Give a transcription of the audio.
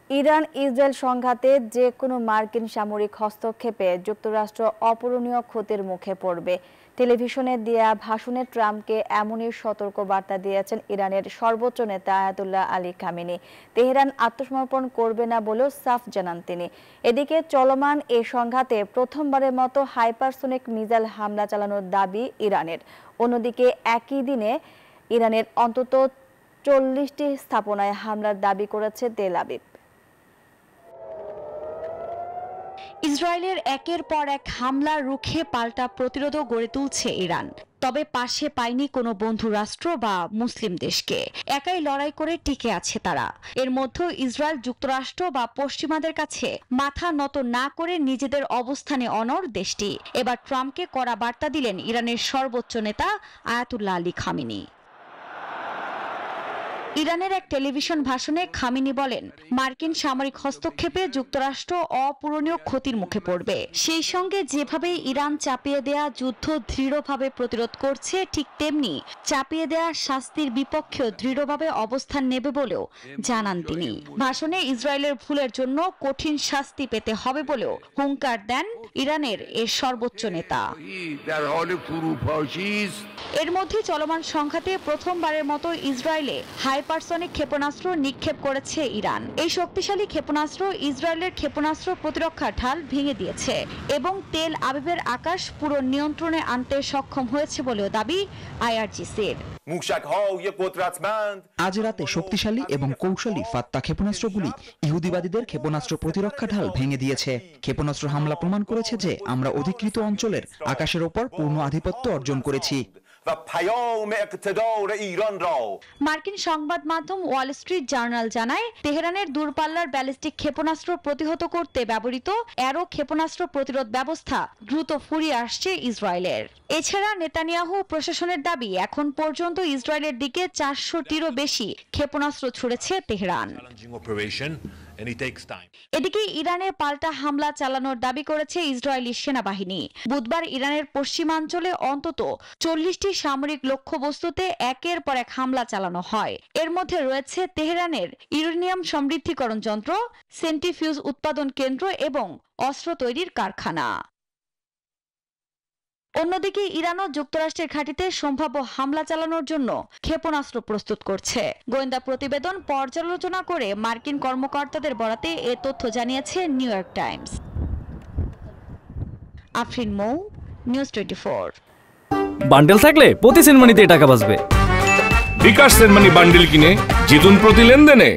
Iran Israel সংঘাতে যে কোনো মার্কিন সামরিক হস্তক্ষেপে যুক্তরাষ্ট্র অপূরণীয় ক্ষতির মুখে পড়বে। টেলিভিশনে দেয়া ভাষণে ট্রাম্পকে এমনই সতর্ক বার্তা দিয়েছেন ইরানের সর্বোচ্চ নেতা আয়াতুল্লাহ আলী খামেনি। তেহরান আত্মসমর্পণ করবে না বলেও সাফ জানান তিনি। এদিকে চলমান এই সংঘাতে প্রথমবারের মতো হাইপারসোনিক মিসাইল হামলা চালানোর দাবি ইরানের। অন্যদিকে একই দিনে ইরানের অন্তত 40টি স্থাপনায় হামলার দাবি করেছে তেল আবিব। ইসরায়েলের একের পর এক হামলা রুখে পাল্টা প্রতিরোধও গড়ে তুলছে ইরান। তবে পাশে পায়নি কোনো বন্ধু রাষ্ট্র বা মুসলিম দেশকে। একাই লড়াই করে টিকে আছে তারা। এর মধ্যে ইসরায়েল যুক্তরাষ্ট্র বা পশ্চিমাদের কাছে মাথা নত না করে নিজেদের অবস্থানে অনড় দেশটি। এবার ট্রাম্পকে কড়া বার্তা দিলেন ইরানের সর্বোচ্চ নেতা আয়াতুল্লাহ আলী খামেনি। ইরানের এক টেলিভিশন ভাষণে খামেনি বলেন, মার্কিন সামরিক হস্তক্ষেপে যুক্তরাষ্ট্র অপূরণীয় ক্ষতির মুখে পড়বে। সেই সঙ্গে যেভাবে ইরান চাপিয়ে দেয়া যুদ্ধ দৃঢ়ভাবে প্রতিরোধ করছে, ঠিক তেমনি চাপিয়ে দেয়া শাস্তির বিপক্ষেও দৃঢ়ভাবে অবস্থান নেবে বলেও জানান তিনি। ভাষণে ইসরায়েলের ভুলের জন্য কঠিন শাস্তি পেতে হবে বলেও হুঙ্কার দেন ইরানের এর সর্বোচ্চ নেতা। এর মধ্যে চলমান সংঘাতে প্রথমবারের মতো ইসরায়েলে হাইপারসনিক ক্ষেপণাস্ত্র নিক্ষেপ করেছে ইরান। এই শক্তিশালী ক্ষেপণাস্ত্র ইসরায়েলের ক্ষেপণাস্ত্র প্রতিরক্ষা ঢাল ভেঙে দিয়েছে এবং তেল আবিবের আকাশ পুরো নিয়ন্ত্রণে আনতে সক্ষম হয়েছে বলেও দাবি আইআরজিসির। আজ রাতে শক্তিশালী এবং কৌশলী ফাত্তা ক্ষেপণাস্ত্রগুলি ইহুদিবাদীদের ক্ষেপণাস্ত্র প্রতিরক্ষা ঢাল ভেঙে দিয়েছে। ক্ষেপণাস্ত্র হামলা প্রমাণ করেছে যে আমরা অধিকৃত অঞ্চলের আকাশের ওপর পূর্ণ আধিপত্য অর্জন করেছি। মার্কিন সংবাদ মাধ্যম ওয়াল স্ট্রিট জার্নাল জানায়, তেহরানের দূরপাল্লার ব্যালিস্টিক ক্ষেপণাস্ত্র প্রতিহত করতে ব্যবহৃত অ্যারো ক্ষেপণাস্ত্র প্রতিরোধ ব্যবস্থা দ্রুত ফুরিয়ে আসছে ইসরায়েলের। এছাড়া নেতানিয়াহু প্রশাসনের দাবি, এখন পর্যন্ত ইসরায়েলের দিকে 400টিরও বেশি ক্ষেপণাস্ত্র ছুড়েছে তেহরান। এদিকে ইরানে পাল্টা হামলা চালানোর দাবি করেছে ইসরায়েলি সেনাবাহিনী। বুধবার ইরানের পশ্চিমাঞ্চলে অন্তত 40টি সামরিক লক্ষ্যবস্তুতে একের পর এক হামলা চালানো হয়। এর মধ্যে রয়েছে তেহরানের ইউরেনিয়াম সমৃদ্ধিকরণ যন্ত্র, সেন্ট্রিফিউজ উৎপাদন কেন্দ্র এবং অস্ত্র তৈরির কারখানা। অন্যদিকে ইরানও যুক্তরাষ্ট্রের ঘাঁটিতে সম্ভাব্য হামলা চালানোর জন্য ক্ষেপণাস্ত্র প্রস্তুত করছে। গোয়েন্দা প্রতিবেদন পর্যালোচনা করে মার্কিন কর্মকর্তাদের বরাতে এ তথ্য জানিয়েছে নিউ ইয়র্ক টাইমস। আফরিন মৌ, নিউজ 24। বান্ডেল থাকলে প্রতি সেনমানিতে টাকা বাঁচবে। বিকাশ সেনমানি বান্ডেল কিনে জিতুন প্রতি লেনদেনে।